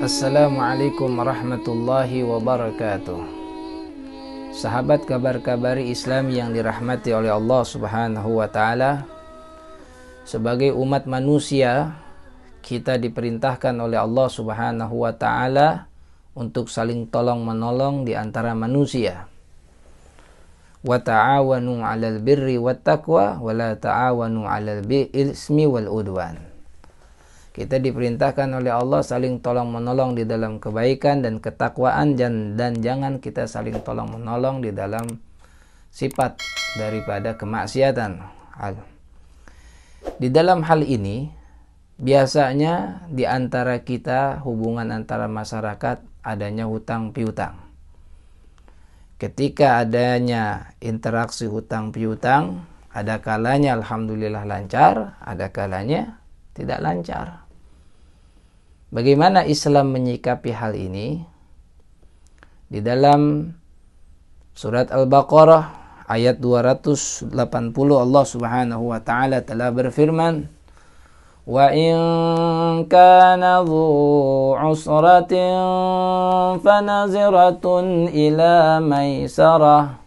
Assalamualaikum warahmatullahi wabarakatuh. Sahabat kabar-kabari Islam yang dirahmati oleh Allah Subhanahu wa taala, sebagai umat manusia, kita diperintahkan oleh Allah Subhanahu wa taala untuk saling tolong-menolong di antara manusia. Wa ta'awanu 'alal birri wat taqwa wa la ta'awanu 'alal ismi wal udwan. Kita diperintahkan oleh Allah saling tolong-menolong di dalam kebaikan dan ketakwaan, dan jangan kita saling tolong-menolong di dalam sifat daripada kemaksiatan. Di dalam hal ini, biasanya di antara kita, hubungan antara masyarakat, adanya hutang piutang. Ketika adanya interaksi hutang piutang, ada kalanya alhamdulillah lancar, ada kalanya tidak lancar. Bagaimana Islam menyikapi hal ini? Di dalam surat Al-Baqarah ayat 280 Allah Subhanahu wa taala telah berfirman, "Wa in kana dhu 'usratin fanaziratun ila maisarah."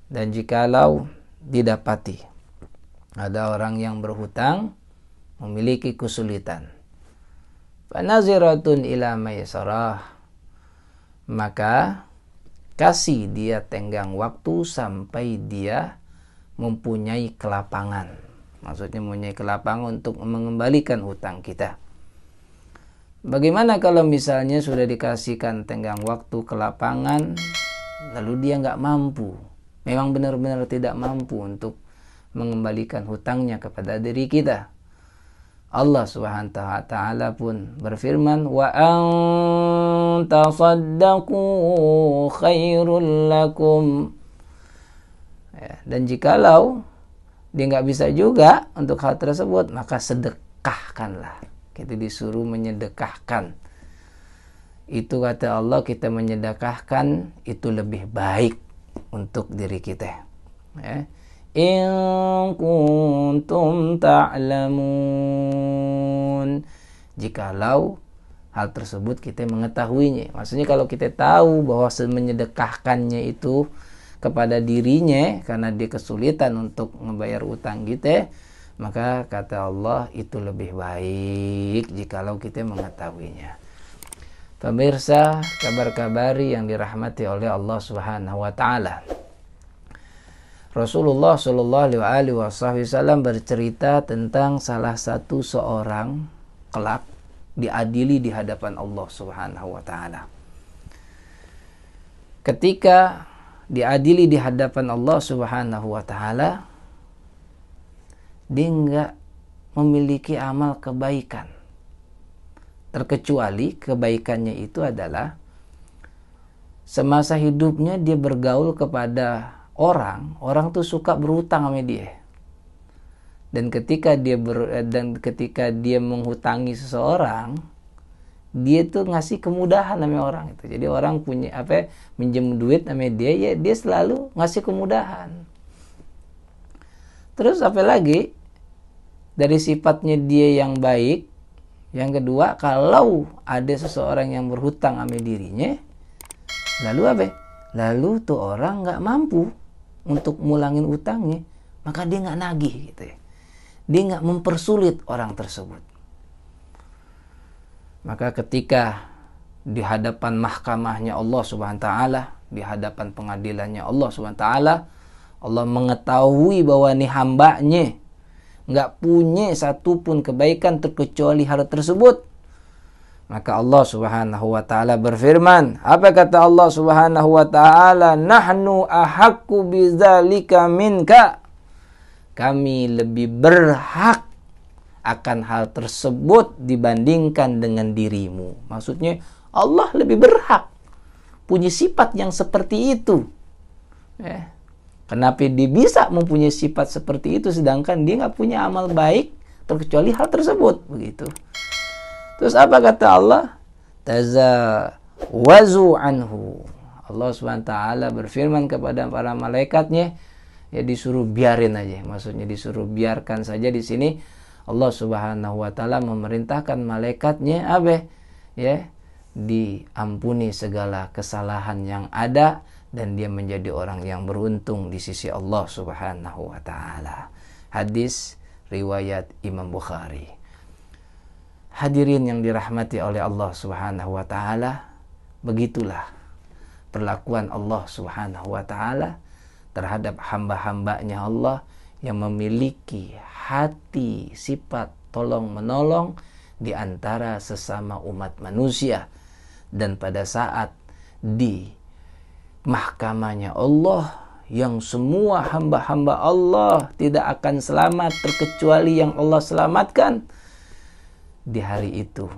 Dan jikalau didapati ada orang yang berhutang memiliki kesulitan, fanaziratun ila maisarah, maka kasih dia tenggang waktu sampai dia mempunyai kelapangan. Maksudnya mempunyai kelapangan untuk mengembalikan hutang kita. Bagaimana kalau misalnya sudah dikasihkan tenggang waktu kelapangan, lalu dia nggak mampu, memang benar-benar tidak mampu untuk mengembalikan hutangnya kepada diri kita? Allah Subhanahu wa taala pun berfirman, "Wa an tasaddaqu khairul lakum." Ya, dan jikalau dia nggak bisa juga untuk hal tersebut, maka sedekahkanlah. Kita disuruh menyedekahkan. Itu kata Allah, kita menyedekahkan itu lebih baik untuk diri kita. Ya. In kuntum ta'lamun, jikalau hal tersebut kita mengetahuinya. Maksudnya kalau kita tahu bahwa menyedekahkannya itu kepada dirinya karena dia kesulitan untuk membayar utang kita, maka kata Allah itu lebih baik jikalau kita mengetahuinya. Pemirsa kabar-kabari yang dirahmati oleh Allah Subhanahu wa taala, Rasulullah Shallallahu Alaihi Wasallam bercerita tentang salah satu seorang kelak diadili di hadapan Allah Subhanahu Wa Taala. Ketika diadili di hadapan Allah Subhanahu Wa Taala, dia nggak memiliki amal kebaikan, terkecuali kebaikannya itu adalah semasa hidupnya dia bergaul kepada orang tuh suka berhutang sama dia. Dan ketika dia menghutangi seseorang, dia tuh ngasih kemudahan sama orang itu. Jadi orang punya minjem duit sama dia, ya dia selalu ngasih kemudahan. Terus apa lagi? Dari sifatnya dia yang baik. Yang kedua, kalau ada seseorang yang berhutang sama dirinya, lalu apa? Lalu tuh orang nggak mampu untuk mulangin utangnya, maka dia nggak nagih gitu ya. Dia nggak mempersulit orang tersebut. Maka ketika di hadapan mahkamahnya Allah Subhanahu wa taala, di hadapan pengadilannya Allah Subhanahu wa taala, Allah mengetahui bahwa nih hambanya nggak punya satupun kebaikan terkecuali hal tersebut. Maka Allah Subhanahu wa taala berfirman, apa kata Allah Subhanahu wa taala? Nahnu ahaqqu bidzalika minka. Kami lebih berhak akan hal tersebut dibandingkan dengan dirimu. Maksudnya Allah lebih berhak, punya sifat yang seperti itu. Kenapa dia bisa mempunyai sifat seperti itu sedangkan dia nggak punya amal baik terkecuali hal tersebut, begitu. Terus apa kata Allah? Tazawazu anhu. Allah SWT berfirman kepada para malaikatnya, ya disuruh biarin aja. Maksudnya disuruh biarkan saja di sini. Allah Subhanahu wa taala memerintahkan malaikatnya ya, diampuni segala kesalahan yang ada, dan dia menjadi orang yang beruntung di sisi Allah Subhanahu wa taala. Hadis riwayat Imam Bukhari. Hadirin yang dirahmati oleh Allah Subhanahu wa taala, begitulah perlakuan Allah Subhanahu wa taala terhadap hamba-hambanya Allah yang memiliki hati sifat tolong-menolong di antara sesama umat manusia. Dan pada saat di mahkamahnya Allah, yang semua hamba-hamba Allah tidak akan selamat terkecuali yang Allah selamatkan, di hari itu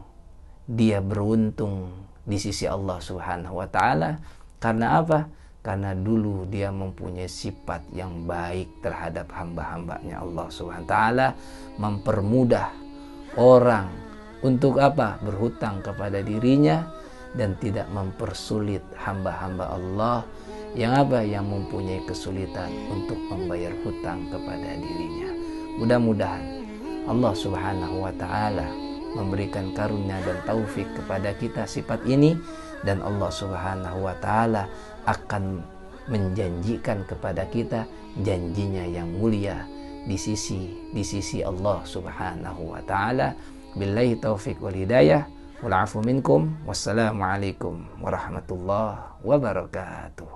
dia beruntung di sisi Allah Subhanahu wa taala. Karena apa? Karena dulu dia mempunyai sifat yang baik terhadap hamba-hambanya Allah Subhanahu wa taala, mempermudah orang untuk apa? Berhutang kepada dirinya, dan tidak mempersulit hamba-hamba Allah yang apa? Yang mempunyai kesulitan untuk membayar hutang kepada dirinya. Mudah-mudahan Allah Subhanahu wa taala memberikan karunia dan taufik kepada kita sifat ini, dan Allah Subhanahu wa taala akan menjanjikan kepada kita janjinya yang mulia di sisi Allah Subhanahu wa taala. Billahi taufik wal hidayah, wal afu minkum, wassalamu alaikum warahmatullahi wabarakatuh.